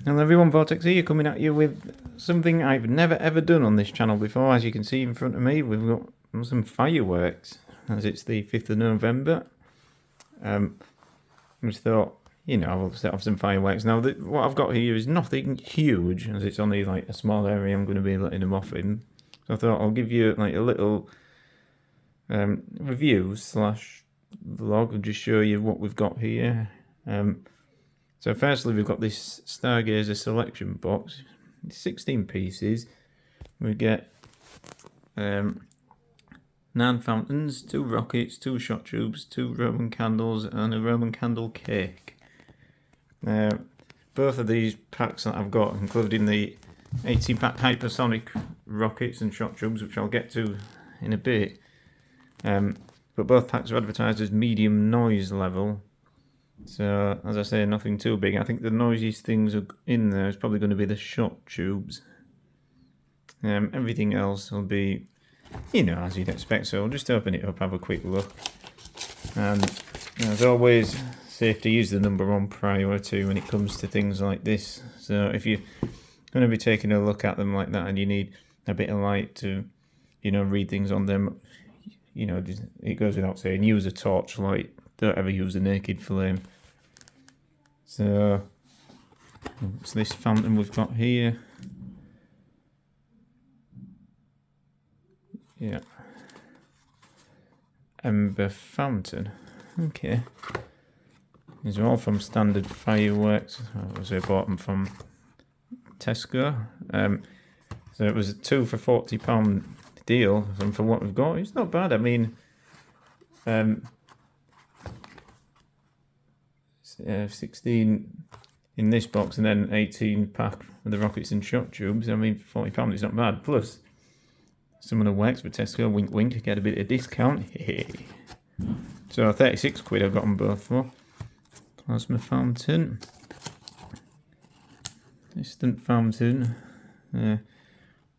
Hello everyone, Vortex here, coming at you with something I've never ever done on this channel before. As you can see in front of me, we've got some fireworks, as it's the 5th of November. I just thought, you know, I'll set off some fireworks. Now, what I've got here is nothing huge, as it's only like a small area I'm going to be letting them off in. So I thought I'll give you like a little review slash vlog and just show you what we've got here. So firstly, we've got this Stargazer selection box, 16 pieces. We get 9 fountains, 2 rockets, 2 shot tubes, 2 Roman candles, and a Roman candle cake. Both of these packs that I've got, including the 80-pack Hypersonic rockets and shot tubes, which I'll get to in a bit. But both packs are advertised as medium noise level. So, as I say, nothing too big. I think the noisiest things in there is probably going to be the shot tubes. Everything else will be, you know, as you'd expect. So, I'll just open it up, have a quick look. And as always, safe to use the number 1 priority when it comes to things like this. So, if you're going to be taking a look at them like that and you need a bit of light to, you know, read things on them, you know, it goes without saying, use a torchlight. Don't ever use a naked flame. So, it's this fountain we've got here. Yeah. Ember fountain. Okay. These are all from Standard Fireworks. I bought them from Tesco. So it was a 2 for £40 deal, and for what we've got, it's not bad. I mean, 16 in this box and then 18 pack with the rockets and shot tubes. I mean, £40 is not bad. Plus, someone who works for Tesco, wink wink, get a bit of discount. So 36 quid I've got them both for. Plasma fountain. Distant fountain.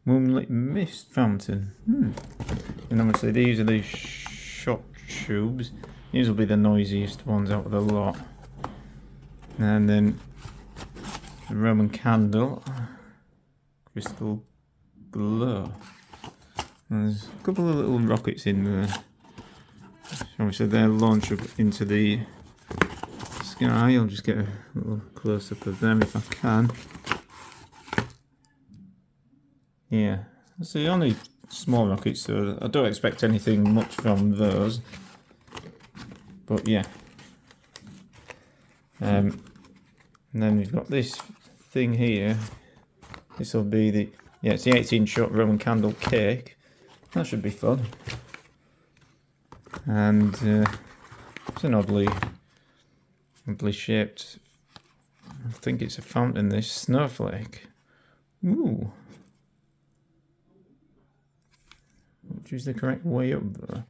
Moonlit mist fountain. And obviously these are the shot tubes. These will be the noisiest ones out of the lot. And then the Roman candle, crystal glow. And there's a couple of little rockets in there. Obviously they'll launch up into the sky. I'll just get a little close up of them if I can. Yeah, it's the only small rockets, so I don't expect anything much from those. But yeah. And then we've got this thing here. This will be the, yeah, it's the 18-shot Roman candle cake. That should be fun. And it's an oddly shaped, I think it's a fountain, this snowflake. Ooh. Which is the correct way up though?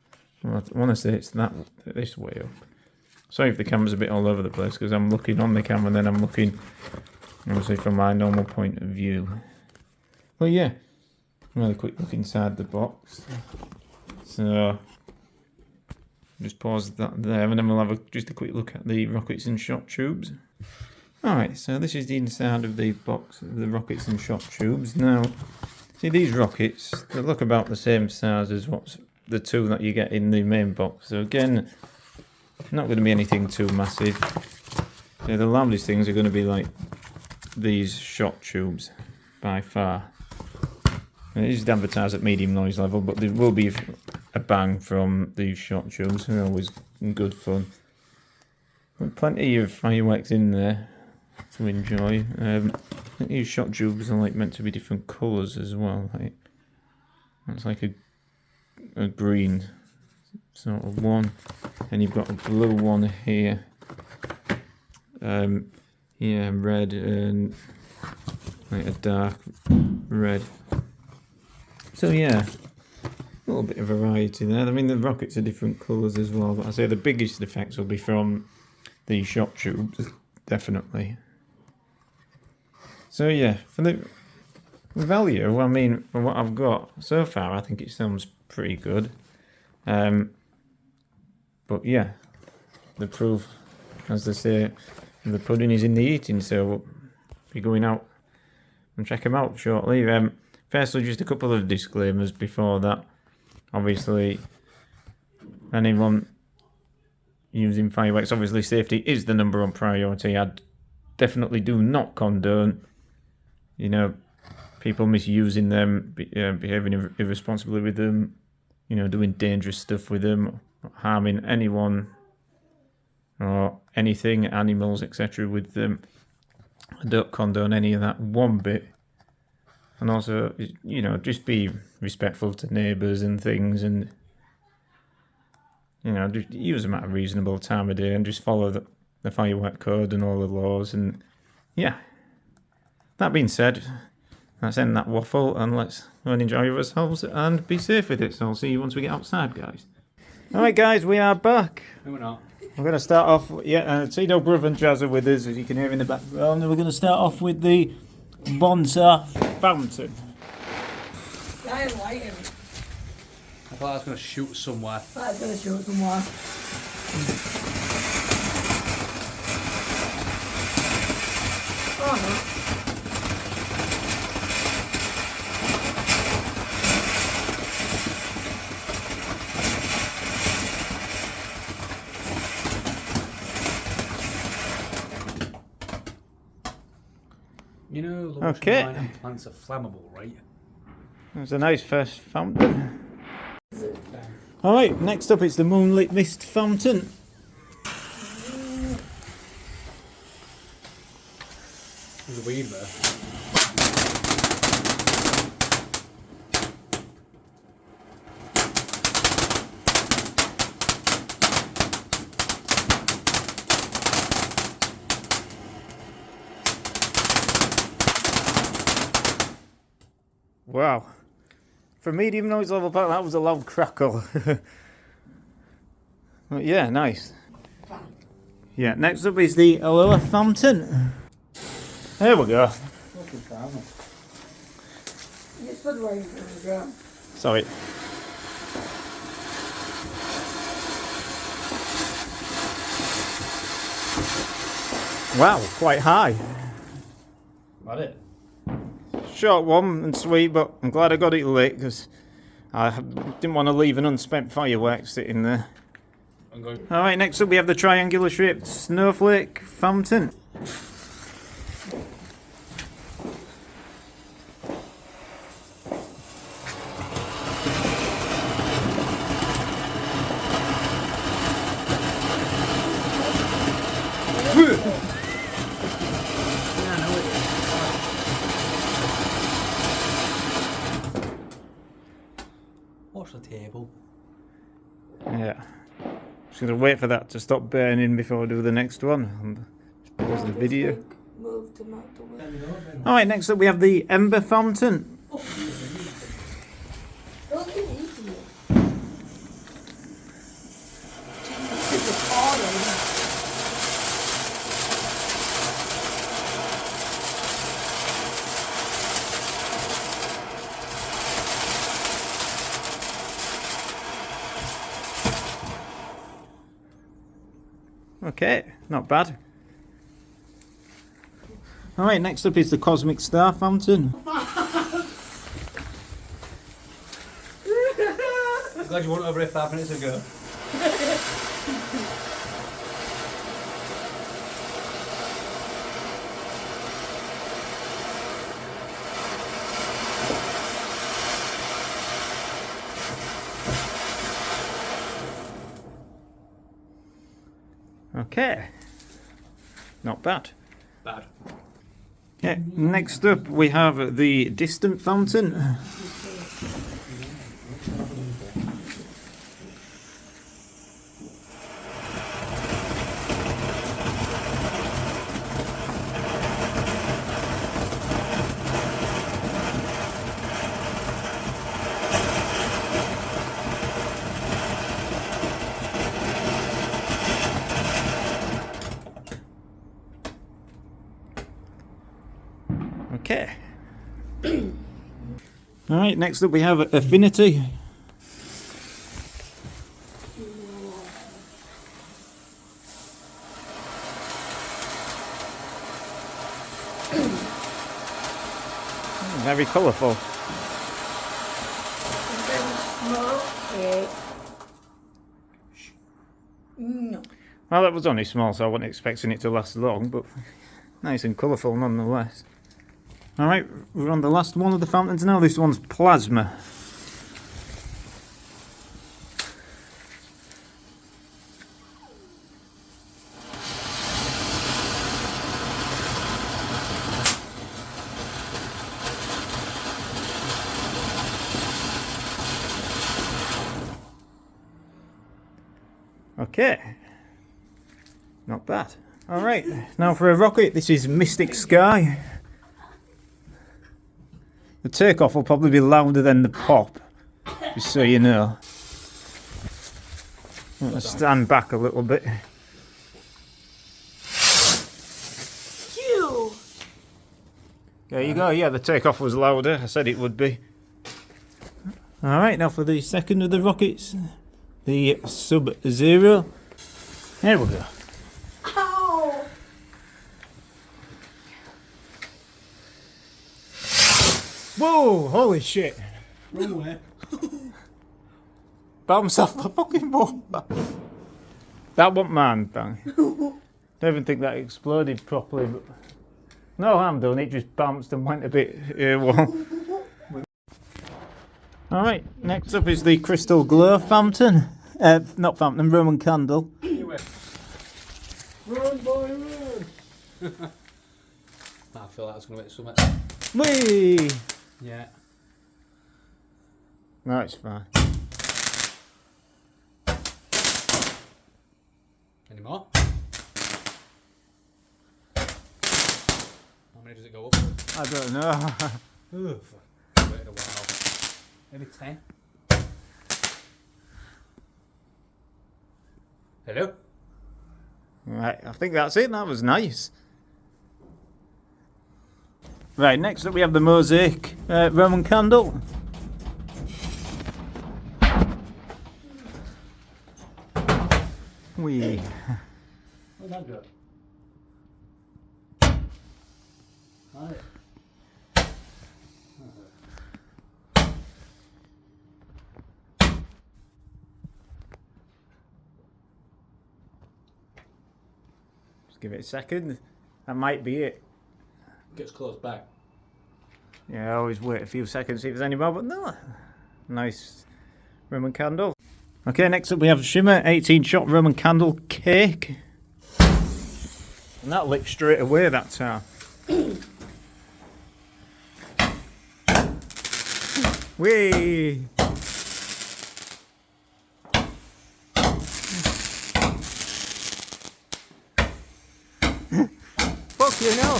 Well, I want to say it's this way up. Sorry if the camera's a bit all over the place, because I'm looking on the camera and then I'm looking, obviously, from my normal point of view. Well, yeah, really quick look inside the box. So, just pause that there, and then we'll have just a quick look at the rockets and shot tubes. Alright, so this is the inside of the box of the rockets and shot tubes. Now, see these rockets, they look about the same size as what's the 2 that you get in the main box. So again, not going to be anything too massive. So the loudest things are going to be like these shot tubes by far. And it is advertised at medium noise level, but there will be a bang from these shot tubes. They're always good fun. But plenty of fireworks in there to enjoy. I think these shot tubes are like meant to be different colours as well. Like, that's like a green sort of one, and you've got a blue one here. Yeah, red and like a dark red. So yeah, a little bit of variety there. I mean, the rockets are different colours as well, but I say the biggest effects will be from the shot tubes, definitely. So yeah, for the value, I mean, for what I've got so far, I think it sounds pretty good. But yeah, the proof, as they say, the pudding is in the eating, so be going out and check them out shortly. Firstly, just a couple of disclaimers before that. Obviously, anyone using fireworks, obviously safety is the number one priority. I definitely do not condone, you know, people misusing them, behaving irresponsibly with them, you know, doing dangerous stuff with them, harming anyone or anything, animals, etc. with them. I don't condone any of that one bit. And also, you know, just be respectful to neighbours and things, and, you know, just use them at a reasonable time of day and just follow the firework code and all the laws. And yeah, that being said, let's end that waffle and let's go and enjoy ourselves and be safe with it. So I'll see you once we get outside, guys. Alright guys, we are back. No, we're not. We're going to start off, Tito, Brother and Jazz are with us, as you can hear in the background. We're going to start off with the Bonfire fountain. I didn't like him. I thought I was going to shoot somewhere. I was going to shoot somewhere. Oh, You know, the Okay. wine and plants are flammable, right? There's a nice first fountain. Alright, next up is the Moonlit Mist fountain. There's a weed there. Wow. For medium noise level pack, that was a loud crackle. But yeah, nice. Yeah, next up is the Aloha fountain. There we go. you stood right in the ground. Sorry. Wow, quite high. That it? Short one and sweet, but I'm glad I got it lit because I didn't want to leave an unspent firework sitting there. Alright, next up we have the triangular shaped snowflake fountain. Watch the table. Yeah. Just gonna wait for that to stop burning before I do the next one. And pause the video. Moved him out the way. Alright, next up we have the Ember Fountain. Don't get easy. It's hard. Okay, not bad. Alright, next up is the Cosmic Star Fountain. I'm glad you weren't over here 5 minutes ago. Okay, not bad. Bad. Okay, next up we have the Distant Fountain. Okay. Alright, next up we have Affinity. Very colourful. Very small. Yeah. No. Well, that was only small, so I wasn't expecting it to last long, but nice and colourful nonetheless. Alright, we're on the last one of the fountains now. This one's plasma. Okay, not bad. Alright, now for a rocket. This is Mystic Sky. The takeoff will probably be louder than the pop, just so you know. I'm going to stand back a little bit. Phew. There you go, yeah, the takeoff was louder. I said it would be. Alright, now for the second of the rockets. The Sub-Zero. There we go. Ow. Whoa, holy shit. Run away. Bounce off the fucking wall. That wasn't mine, bang. Don't even think that exploded properly. But no harm done, it just bounced and went a bit well. Alright, next up is the Crystal Glow Fountain. Not fountain, Roman candle. Run, boy, run! I feel like it's going to make something. Whee! Yeah. No, it's fine. Any more? How many does it go up? I don't know. Oof. Waited a while. Maybe 10. Hello? Right, I think that's it. That was nice. Right, next up we have the Mosaic Roman candle. Wee. Where'd that go? Right. Just give it a second. That might be it. Gets close back. Yeah, I always wait a few seconds see if there's any more, but no. Nice Roman candle. Okay, next up we have Shimmer 18 shot Roman candle cake. And that lit straight away that time. Whee! Fuck you know.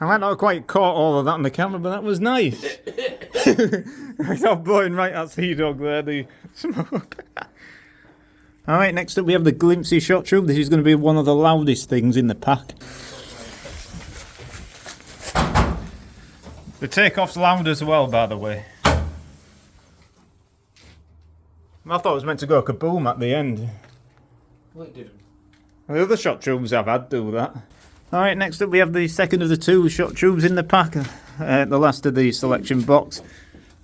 I might not have quite caught all of that on the camera, but that was nice. I was blowing right at Sea Dog there, the smoke. Alright, next up we have the Glimpsy shot tube. This is going to be one of the loudest things in the pack. The takeoff's loud as well, by the way. I thought it was meant to go kaboom at the end. Well, it didn't. The other shot tubes I've had do that. Alright, next up we have the second of the two shot tubes in the pack. The last of the selection box.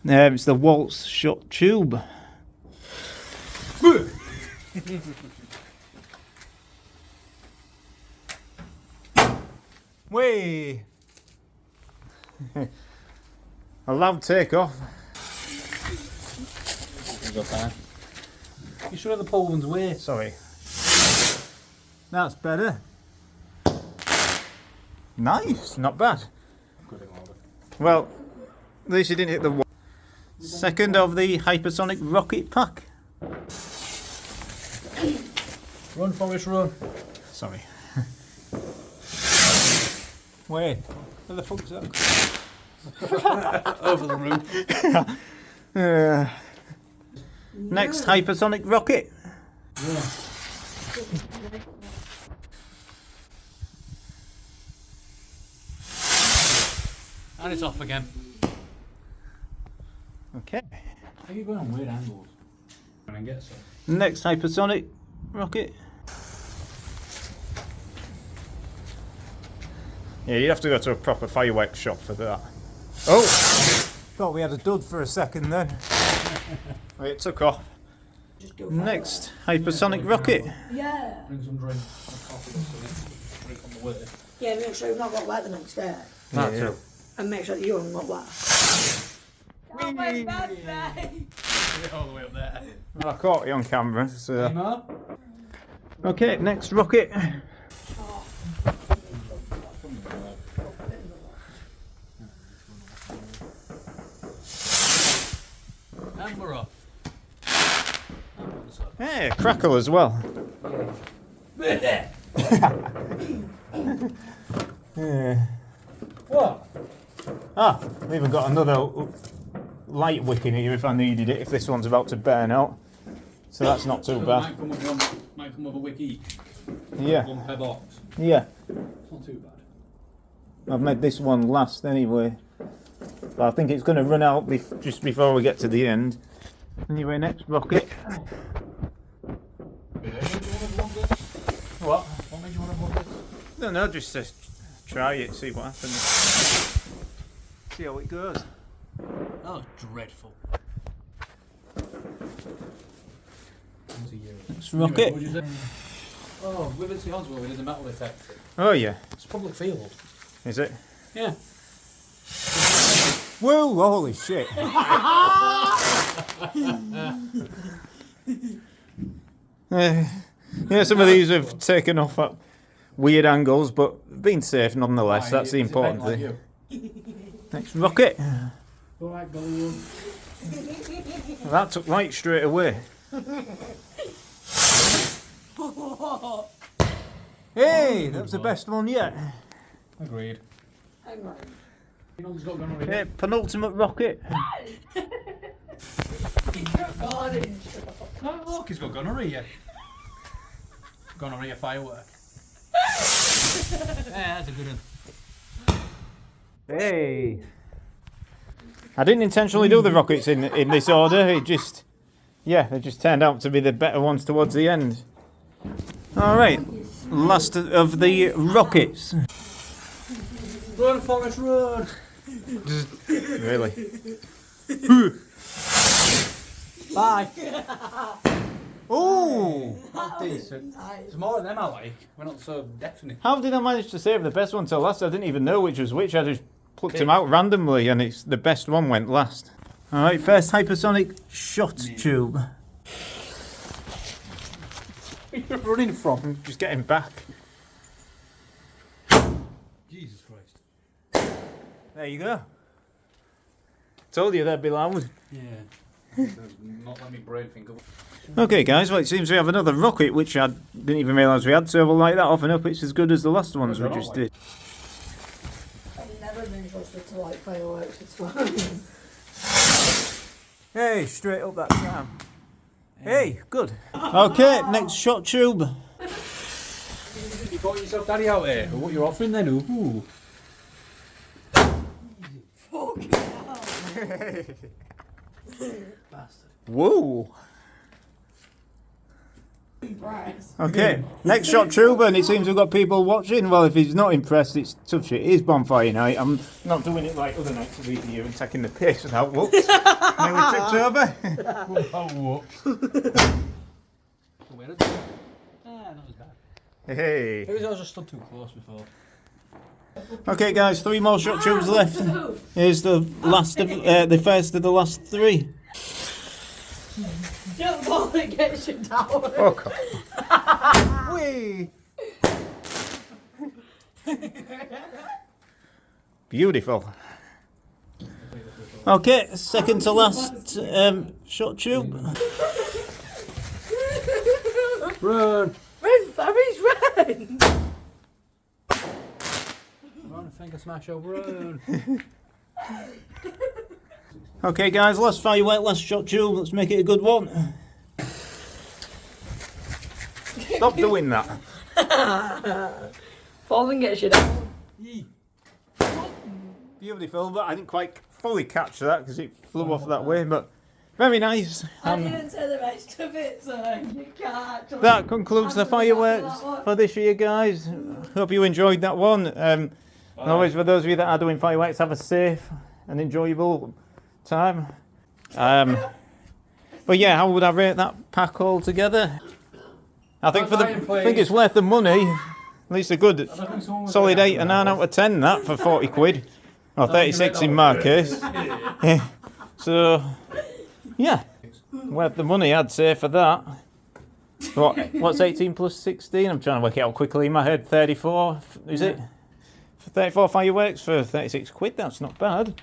It's the Waltz shot tube. Way. A loud takeoff. You should have the pole one's way. Sorry. That's better. Nice, not bad. Well, at least you didn't hit the wall. Second of the Hypersonic rocket pack. Run, Forrest, run. Sorry. Wait, where the fuck's that? Over the roof. Next Hypersonic rocket. Yeah. And it's off again. Okay. How are you going on weird angles? Try and get some. Next Hypersonic rocket. Yeah, you'd have to go to a proper fireworks shop for that. Oh! Thought we had a dud for a second then. It took off. Just do Next, hypersonic rocket. Yeah. Bring some drink, some coffee or something. Drink on the way. Yeah, make sure you've not got wet the next day. That too. And make sure that you haven't got wet. Get all the way up there. I caught you on camera. So. Emma? Okay, next rocket. And we're off. Hey, crackle as well. Yeah. What? Ah, we even got another light wick in here if I needed it, if this one's about to burn out. So that's not too bad. Might come with a wick each. Yeah, One per box. yeah. It's not too bad. I've made this one last anyway. But I think it's going to run out just before we get to the end. Anyway, next rocket. What? What made you want to block this? No, just to try it, see what happens. See how it goes. That was dreadful. Next rocket. Anyway, what oh, with it Oswell, we did the metal detector. Oh yeah, It's public field. is it? Yeah. Whoa, holy shit. Yeah, some of these have taken off at weird angles, but been safe nonetheless. That's the important thing. Next rocket. Alright, balloon. That took light straight away. Hey, that was the best one yet. Agreed. Hang on. You know, it's got going on Yeah, penultimate rocket. Oh, look, he's got gonorrhea. Gonorrhea firework. Yeah, that's a good one. Hey. I didn't intentionally do the rockets in this order. It just, yeah, they just turned out to be the better ones towards the end. All right, last of the rockets. Run, Forest, run! Really? Bye! Oh! Decent. There's more of them I like. We're not so definite. How did I manage to save the best one till last? I didn't even know which was which. I just plucked them out randomly, and it's the best one went last. All right, first hypersonic shot tube. Where are you running from? I'm just getting back. Jesus Christ. There you go. Told you they'd be loud. Yeah. Not let me brain think of. Okay, guys, well, it seems we have another rocket, which I didn't even realise we had, so we'll light that off and hope it's as good as the last ones we just did. I've never been trusted to light fireworks, it's fine. Hey, straight up that time. Hey, good. Okay, next shot tube. You got yourself daddy out here. What you're offering then? Ooh. Fucking hell. Bastard. Whoa. Right. Okay, next shot tube, and it seems we've got people watching. Well, if he's not impressed, it's tough shit. It is Bonfire night. I'm not doing it like other nights of the year and taking the piss without whoops. Nearly tripped over. Oh, whoops. Where did it? Ah, not as bad. Hey. Maybe I was just stood too close before. Okay, guys, 3 more shot tubes left. Here's the last of the first of the last 3. Don't fall and get your tower. Oh, God. Whee! Beautiful. Okay, second to last shot tube. Run! Run, Fabby's run! Run, finger smash over, run! Okay, guys, last firework, last shot tube. Let's make it a good one. Stop doing that. Fall and get your tower. Beautiful, but I didn't quite fully catch that because it flew off that way, but very nice. I didn't say the rest of it, so you can't. That concludes the fireworks for this year, guys. Hope you enjoyed that one. And always for those of you that are doing fireworks, have a safe and enjoyable time. But yeah, how would I rate that pack all together? I think I think it's worth the money. At least a good solid 8 or 9 out of 10 that for 40 quid. Or 36 in my case. Yeah. So yeah, worth the money I'd say for that. What's 18 plus 16? I'm trying to work it out quickly in my head. 34, is it? For 34 fireworks for 36 quid, that's not bad.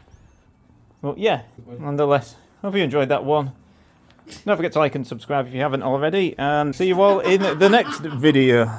But yeah, nonetheless, hope you enjoyed that one. Don't forget to like and subscribe if you haven't already, and see you all in the next video.